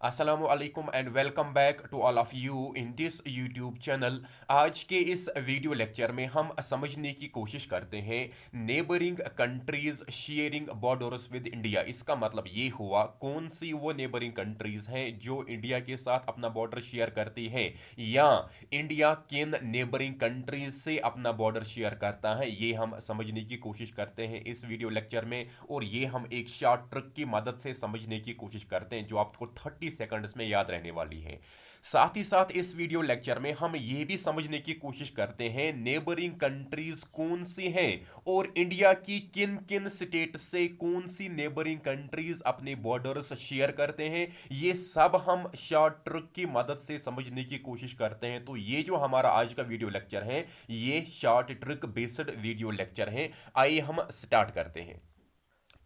Assalamualaikum and welcome back to all of you in this YouTube channel। आज के इस video lecture में हम समझने की कोशिश करते हैं neighbouring countries sharing borders with India. इसका मतलब ये हुआ कौन सी वो नेबरिंग कंट्रीज हैं जो इंडिया के साथ अपना बॉर्डर शेयर करती हैं, या इंडिया किन नेबरिंग कंट्रीज से अपना बॉर्डर शेयर करता है, ये हम समझने की कोशिश करते हैं इस वीडियो लेक्चर में। और ये हम एक शॉर्ट ट्रिक की मदद से समझने की कोशिश करते हैं जो आपको 30 सेकंड्स में याद रहने वाली है। साथ ही साथ इस वीडियो लेक्चर में हम ये भी समझने की कोशिश करते हैं नेबरिंग कंट्रीज कौन सी हैं और इंडिया की किन किन स्टेट से कौन सी नेबरिंग कंट्रीज अपने बॉर्डर्स शेयर करते हैं। ये सब हम शॉर्ट ट्रिक की मदद से समझने की कोशिश करते हैं। तो ये जो हमारा आज का वीडियो लेक्चर है ये short trick based video lecture है। आइए हम स्टार्ट करते हैं।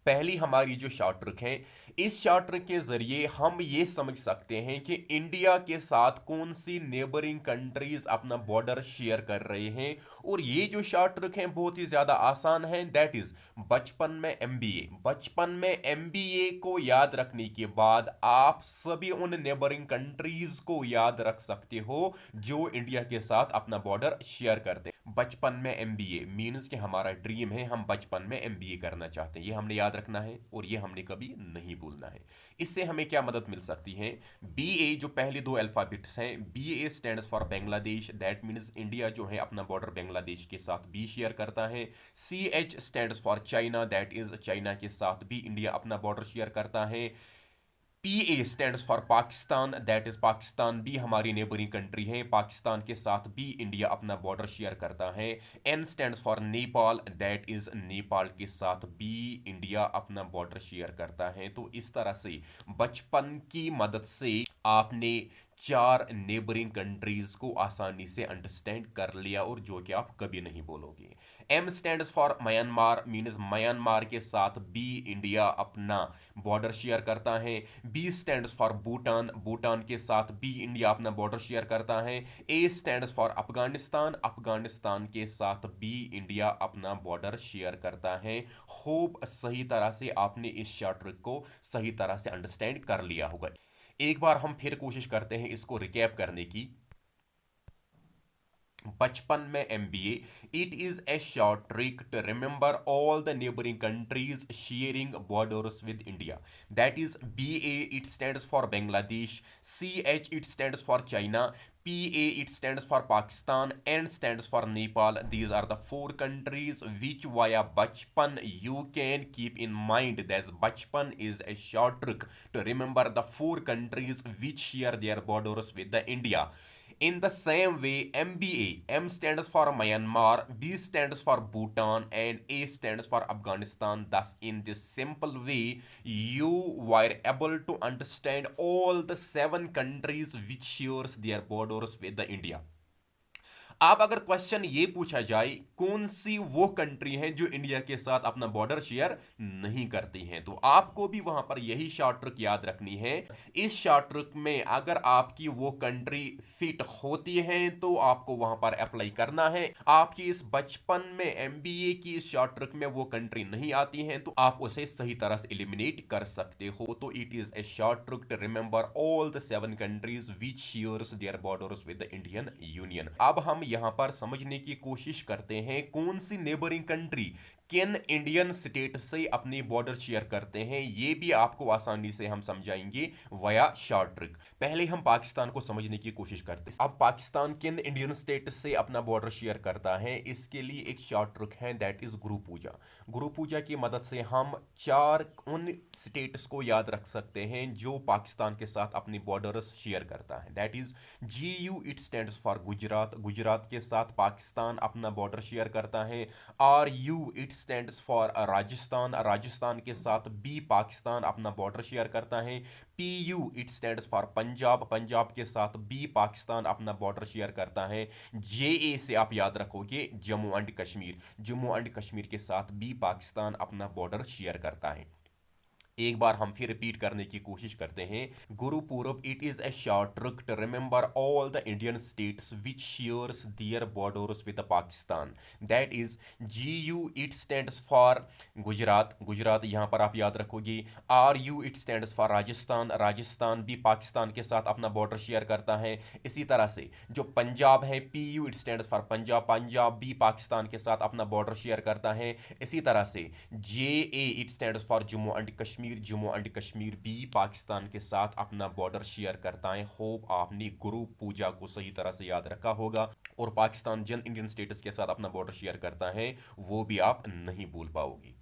पहली हमारी जो शॉर्ट ट्रिक है, इस शॉर्ट ट्रिक के जरिए हम ये समझ सकते हैं कि इंडिया के साथ कौन सी नेबरिंग कंट्रीज अपना बॉर्डर शेयर कर रहे हैं। और ये जो शॉर्ट ट्रिक है बहुत ही ज्यादा आसान है, दैट इज बचपन में एमबीए। बचपन में एमबीए को याद रखने के बाद आप सभी उन नेबरिंग कंट्रीज को याद रख सकते हो जो इंडिया के साथ अपना बॉर्डर शेयर करते हैं। बचपन में एमबीए मीन्स कि हमारा ड्रीम है, हम बचपन में एमबीए करना चाहते हैं, ये हमने याद रखना है और ये हमने कभी नहीं भूलना है। इससे हमें क्या मदद मिल सकती है? बीए जो पहले दो अल्फाबेट्स हैं, BA stands for Bangladesh, that means India जो है अपना बॉर्डर बांग्लादेश के साथ भी शेयर करता है। C H stands for China, that is China के साथ भी इंडिया अपना बॉर्डर शेयर करता है। P stands for Pakistan, that is Pakistan भी हमारी नेबरिंग कंट्री है, पाकिस्तान के साथ भी इंडिया अपना बॉर्डर शेयर करता है। N stands for Nepal, that is Nepal के साथ भी इंडिया अपना बॉर्डर शेयर करता है। तो इस तरह से बचपन की मदद से आपने चार नेबरिंग कंट्रीज को आसानी से अंडरस्टैंड कर लिया और जो कि आप कभी नहीं बोलोगे। M stands for Myanmar, means Myanmar के साथ भी इंडिया अपना बॉर्डर शेयर करता है। B stands for Bhutan, Bhutan के साथ भी इंडिया अपना बॉर्डर शेयर करता है। A stands for Afghanistan, Afghanistan के साथ भी इंडिया अपना बॉर्डर शेयर करता है। होप सही तरह से आपने इस शॉर्ट ट्रिक को सही तरह से अंडरस्टैंड कर लिया होगा। एक बार हम फिर कोशिश करते हैं इसको रिकैप करने की। बचपन में MBA, it is a short trick to remember all the neighbouring countries sharing borders with India. That is BA, it stands for Bangladesh. C H, it stands for China. PA, it stands for Pakistan. N stands for Nepal. These are the four countries which via Bachpan you can keep in mind that Bachpan is a short trick to remember the four countries which share their borders with the India. In the same way, MBA, M stands for Myanmar, B stands for Bhutan, and A stands for Afghanistan. Thus, in this simple way, you were able to understand all the seven countries which shares their borders with the India. अब अगर question ये पूछा जाए कौन सी वो country है जो India के साथ अपना बॉर्डर शेयर नहीं करती हैं, तो आपको भी वहां पर यही शॉर्ट ट्रिक याद रखनी है। इस शॉर्ट ट्रिक में अगर आपकी वो कंट्री फिट होती है तो आपको वहां पर अप्लाई करना है। आपकी इस बचपन में एमबीए की इस शॉर्ट ट्रिक में वो कंट्री नहीं आती है तो आप उसे सही तरह से एलिमिनेट कर सकते हो। तो it is a short trick to remember all the seven countries which shares their borders with the Indian union. अब हम यहां पर समझने की कोशिश करते हैं कौन सी नेबरिंग कंट्री किन इंडियन स्टेट से अपने बॉर्डर शेयर करते हैं, ये भी आपको आसानी से हम समझाएंगे वया शॉर्ट ट्रिक। पहले हम पाकिस्तान को समझने की कोशिश करते हैं। अब पाकिस्तान किन इंडियन स्टेट से अपना बॉर्डर शेयर करता है, इसके लिए एक शॉर्ट ट्रिक है, दैट इज गुरु पूजा। गुरु पूजा की मदद से हम चार उन स्टेट्स को याद रख सकते हैं जो पाकिस्तान के साथ अपनी बॉर्डर्स शेयर करता है। That is GU, it stands for Gujarat, Gujarat के साथ पाकिस्तान अपना बॉर्डर शेयर करता है। RU, it stands for Rajasthan, Rajasthan के साथ भी पाकिस्तान अपना बॉर्डर शेयर करता है। PU, it stands for Punjab, Punjab के साथ भी पाकिस्तान अपना बॉर्डर शेयर करता है। JA से आप याद रखोगे जम्मू एंड कश्मीर, जम्मू एंड कश्मीर के साथ भी पाकिस्तान अपना बॉर्डर शेयर करता है। एक बार हम फिर रिपीट करने की कोशिश करते हैं। Gurupurab, it is a short trick to remember all the Indian states which shares their borders with Pakistan. That is GU, it stands for Gujarat, Gujarat यहाँ पर आप याद रखोगे। RU, it stands for Rajasthan, Rajasthan भी पाकिस्तान के साथ अपना बॉर्डर शेयर करता है। इसी तरह से जो पंजाब है, PU, it stands for Punjab, Punjab भी पाकिस्तान के साथ अपना बॉर्डर शेयर करता है। इसी तरह से JA, it stands for Jammu and Kashmir, Jammu and Kashmir भी पाकिस्तान के साथ अपना बॉर्डर शेयर करता है। होप आपने गुरु पूजा को सही तरह से याद रखा होगा, और पाकिस्तान जिन इंडियन स्टेट्स के साथ अपना बॉर्डर शेयर करता है वो भी आप नहीं भूल पाओगे।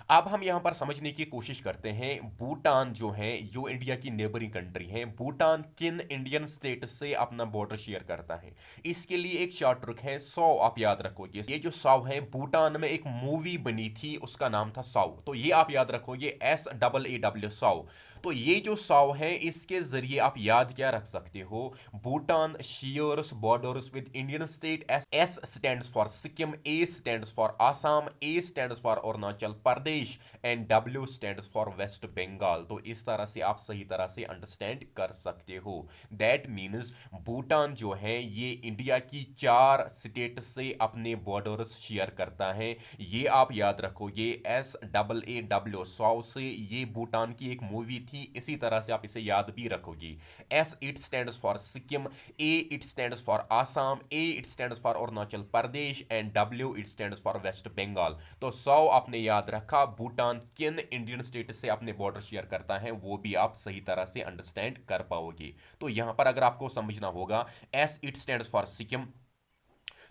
अब हम यहाँ पर समझने की कोशिश करते हैं, भूटान जो है, जो इंडिया की नेबरिंग कंट्री है, भूटान किन इंडियन स्टेट से अपना बॉर्डर शेयर करता है। इसके लिए एक शॉर्ट ट्रिक है, 100 आप याद रखोगे। ये जो 100 है, भूटान में एक मूवी बनी थी, उसका नाम था 100, तो ये आप याद रखोगे, SAAW 100। तो ये जो 100 है, इसके जरिए आप याद क्या रख सकते हो, Bhutan shares borders with Indian state. S stands for Sikkim, A stands for Assam, A stands for Arunachal Pradesh, and W stands for waste Bengal. तो इस तरह से आप सही तरह से अंडरस्टैंड कर सकते हो। दैट मीन्स भूटान जो है ये इंडिया की 4 स्टेट से अपने बॉर्डर्स शेयर करता है। ये आप याद रखोगे, SAAW 100 से ये भूटान की एक मूवी थी, इसी तरह से आप इसे याद भी रखोगे। S, it stands for Sikkim, A, it stands for Assam, A, it stands for Arunachal Pradesh, and W, it stands for waste Bengal. तो 100 आपने याद रखा। भूटान किन इंडियन स्टेट से अपने बॉर्डर शेयर करता है वो भी आप सही तरह से अंडरस्टैंड कर पाओगे। तो यहां पर अगर आपको समझना होगा, S, it stands for Sikkim,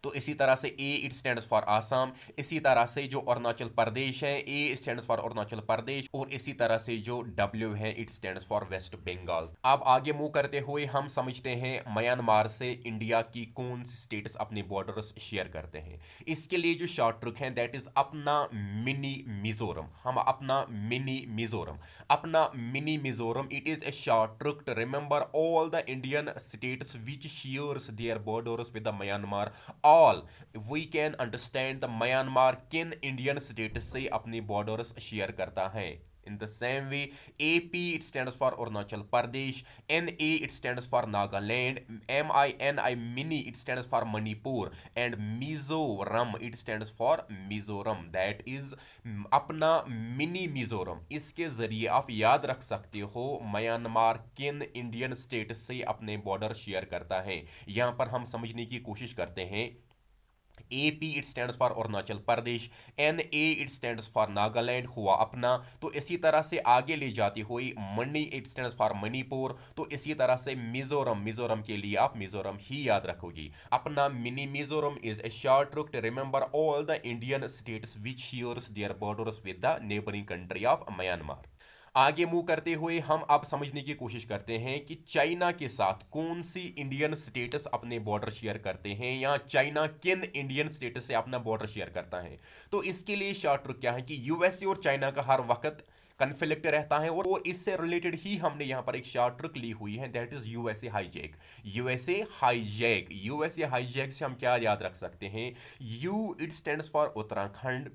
तो इसी तरह से A, it stands for Assam, इसी तरह से जो अरुणाचल प्रदेश है, A stands for Arunachal Pradesh, और इसी तरह से जो W है, it stands for waste Bengal. अब आगे मूव करते हुए हम समझते हैं म्यांमार से इंडिया की कौन सी स्टेट्स अपने बॉर्डर्स शेयर करते हैं। इसके लिए जो शॉर्ट ट्रिक है, दैट इज अपना मिनी मिजोरम। हम अपना मिनी मिजोरम, अपना mini Mizoram, it is a short trick to remember all the Indian states which shares their borders with the Myanmar. All we can understand the Myanmar किन Indian state से अपनी borders share करता है। In the same way, AP, it stands for Arunachal Pradesh, NA, it stands for Nagaland, MINI, mini, it stands for Manipur, and Mizoram, it stands for Mizoram. That is अपना mini Mizoram. इसके जरिए आप याद रख सकते हो म्यांमार किन Indian state से अपने बॉर्डर शेयर करता है। यहाँ पर हम समझने की कोशिश करते हैं। AP, it stands for Arunachal Pradesh, NA, it stands for Nagaland, हुआ अपना। तो इसी तरह से आगे ले जाती हुई मणि, इट स्टैंड्स फॉर मणिपुर। तो इसी तरह से मिजोरम, मिजोरम के लिए आप मिजोरम ही याद रखोगी। अपना mini Mizoram is a short trick to remember all the Indian states which shares their borders with the neighbouring country of Myanmar. आगे मूव करते हुए हम अब समझने की कोशिश करते हैं कि चाइना के साथ कौन सी इंडियन स्टेट्स अपने बॉर्डर शेयर करते हैं, या चाइना किन इंडियन स्टेट्स से अपना बॉर्डर शेयर करता है। तो इसके लिए शॉर्ट ट्रिक क्या है कि यूएसए और चाइना का हर वक्त कन्फ्लिक्ट रहता है, और इससे रिलेटेड ही हमने यहां पर एक शॉर्ट ट्रिक ली हुई है, that is USA hijack. USA hijack, USA hijack से हम क्या याद रख सकते हैं, you, it stands for Uttarakhand,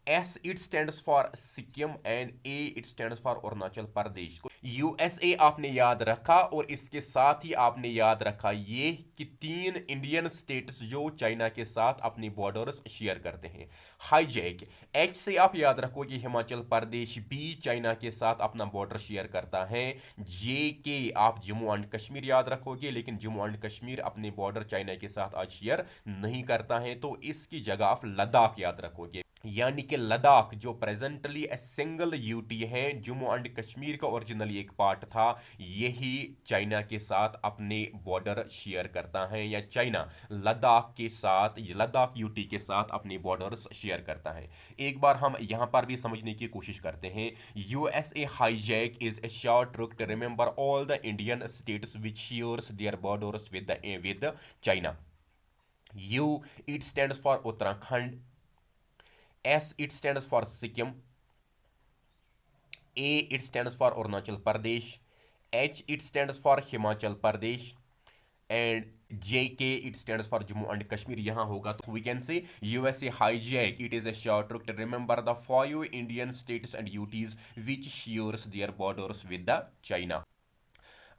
S, it stands for Sikkim, and A, it stands for Arunachal Pradesh. USA आपने याद रखा, और इसके साथ ही आपने याद रखा ये कि 3 इंडियन स्टेट्स जो चाइना के साथ अपनी बॉर्डर्स शेयर करते हैं। हाईजैक, H से आप याद रखो कि हिमाचल प्रदेश भी चाइना के साथ अपना बॉर्डर शेयर करता है। JK, आप जम्मू एंड कश्मीर याद रखोगे, लेकिन जम्मू एंड कश्मीर अपने बॉर्डर चाइना के साथ आज शेयर नहीं करता है, तो इसकी जगह आप लद्दाख याद रखोगे। यानी कि लद्दाख जो प्रेजेंटली ए सिंगल यूटी है, जम्मू एंड कश्मीर का ओरिजिनली एक पार्ट था, यही चाइना के साथ अपने बॉर्डर शेयर करता है, या चाइना लद्दाख के साथ, लद्दाख यूटी के साथ अपने बॉर्डर्स शेयर करता है। एक बार हम यहां पर भी समझने की कोशिश करते हैं। USA hijack is a short trick to remember all the Indian states which shares their borders with China. U, it stands for Uttarakhand, S, it stands for Sikkim, A, it stands for Arunachal Pradesh, H, it stands for Himachal Pradesh, and JK, it stands for Jammu and Kashmir यहाँ होगा, तो we can say USA hijack, it is a short trick to remember the 5 Indian states and UTs which shares their borders with the China।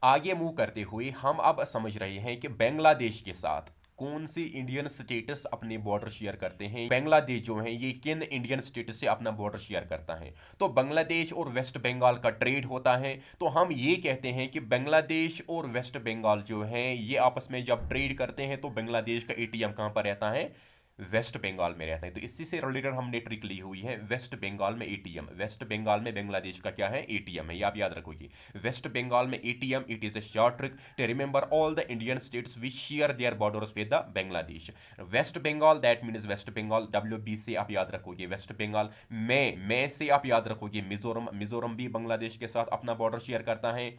आगे move करते हुए हम अब समझ रहे हैं कि बांग्लादेश के साथ कौन सी इंडियन स्टेट्स अपने बॉर्डर शेयर करते हैं। बांग्लादेश जो है ये किन इंडियन स्टेट से अपना बॉर्डर शेयर करता है। तो बांग्लादेश और वेस्ट बंगाल का ट्रेड होता है, तो हम ये कहते हैं कि बांग्लादेश और वेस्ट बंगाल जो है ये आपस में जब ट्रेड करते हैं तो बांग्लादेश का एटीएम कहाँ पर रहता है, वेस्ट बंगाल में रहता है। तो इसी से रिलेटेड हमने ट्रिक ली हुई है, वेस्ट बंगाल में एटीएम, वेस्ट बंगाल में बांग्लादेश का क्या है, एटीएम है, ये आप याद रखोगे। वेस्ट बंगाल में ATM, it is a short trick to remember all the Indian states which share their borders with the Bangladesh. West Bengal that means West Bengal, WB से आप याद रखोगे वेस्ट बंगाल, मैं से आप याद रखोगे मिजोरम, मिजोरम भी बांग्लादेश के साथ अपना बॉर्डर शेयर करता है।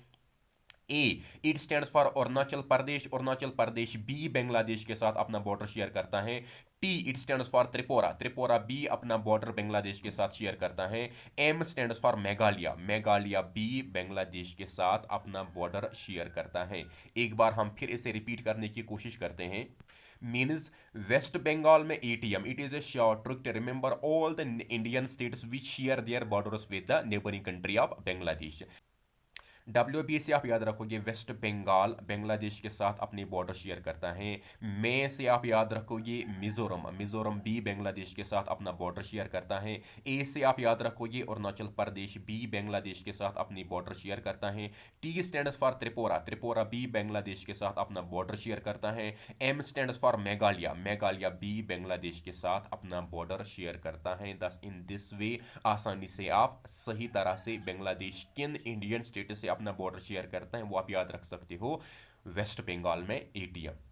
A, it stands for Arunachal Pradesh, Arunachal Pradesh बी बांग्लादेश के साथ अपना बॉर्डर शेयर करता है। T, it stands for Tripura, Tripura बी अपना बॉर्डर बांग्लादेश के साथ शेयर करता है। M stands for Meghalaya, Meghalaya बी बांग्लादेश के साथ अपना बॉर्डर शेयर करता है। एक बार हम फिर इसे रिपीट करने की कोशिश करते हैं। मीन्स वेस्ट बंगाल में ATM, it is a short trick to remember all the Indian states which share their borders with the neighbouring country of Bangladesh. WB से आप याद रखोगे वेस्ट बंगाल बांग्लादेश के साथ अपनी बॉर्डर शेयर करता है। मैं से आप याद रखोगे मिजोरम, मिजोरम बी बांग्लादेश के साथ अपना बॉर्डर शेयर करता है। ए से आप याद रखोगे अरुणाचल प्रदेश बी बांग्लादेश के साथ अपनी बॉर्डर शेयर करता है। T stands for Tripura, Tripura बी बांग्लादेश के साथ अपना बॉर्डर शेयर करता है। M stands for Meghalaya, Meghalaya बी बांग्लादेश के साथ अपना बॉर्डर शेयर करता है। दस इन दिस वे आसानी से आप सही तरह से बांग्लादेश किन इंडियन स्टेट से अपना बॉर्डर शेयर करता है वो आप याद रख सकते हो, वेस्ट बंगाल में एटीएम।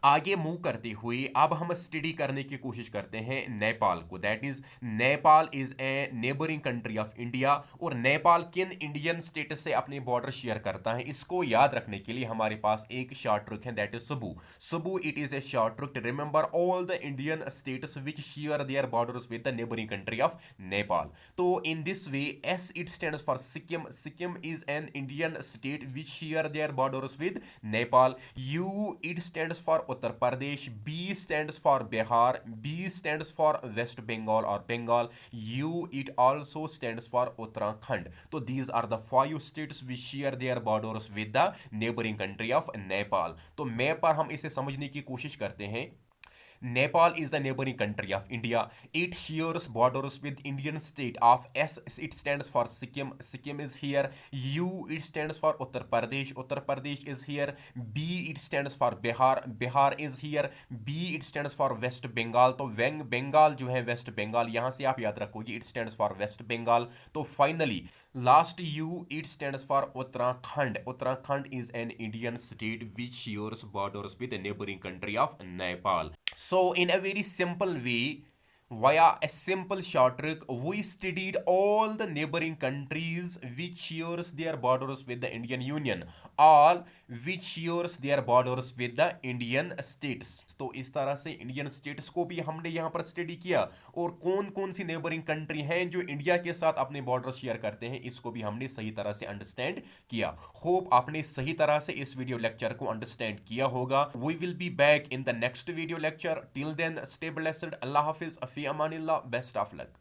आगे मूव करते हुए अब हम स्टडी करने की कोशिश करते हैं नेपाल को, that is Nepal is a neighbouring country of India. और नेपाल किन इंडियन स्टेट से अपने बॉर्डर शेयर करता है, इसको याद रखने के लिए हमारे पास एक शॉर्ट ट्रिक है, that is SUBU. SUBU, it is a short trick to remember all the Indian states which share their borders with the neighbouring country of Nepal. तो in this way S, it stands for Sikkim, Sikkim is an Indian state which share their borders with Nepal. U, it stands for Uttar Pradesh, B stands for Bihar, B stands for waste Bengal और Bengal, you, it also stands for Uttarakhand. तो these are the 5 states which share their borders with the neighbouring country of Nepal. तो map पर हम इसे समझने की कोशिश करते हैं। Nepal is the neighboring country of India. It shares borders with Indian state of S. It stands for Sikkim. Sikkim is here. U, it stands for Uttar Pradesh. Uttar Pradesh is here. B, it stands for Bihar. Bihar is here. B, it stands for West Bengal. तो बंगाल जो है waste Bengal, यहाँ से आप याद रखोगे it stands for West Bengal. तो finally last U, it stands for Uttarakhand. Uttarakhand is an Indian state which shares borders with the neighboring country of Nepal. So in a very simple way, via a simple short trick, we studied all the neighboring countries which shares their borders with the Indian Union, all which shares their borders with the Indian states. तो इस तरह से Indian states को भी हमने यहाँ पर study किया, और कौन कौन सी नेबरिंग कंट्री हैं जो इंडिया के साथ अपने बॉर्डर शेयर करते हैं, इसको भी हमने सही तरह से अंडरस्टैंड किया। होप आपने सही तरह से इस वीडियो लेक्चर को अंडरस्टैंड किया होगा। We will be back in the next video lecture. Till then stay blessed. अल्लाह हाफिज, फी अमानिल्लाह, बेस्ट ऑफ लक।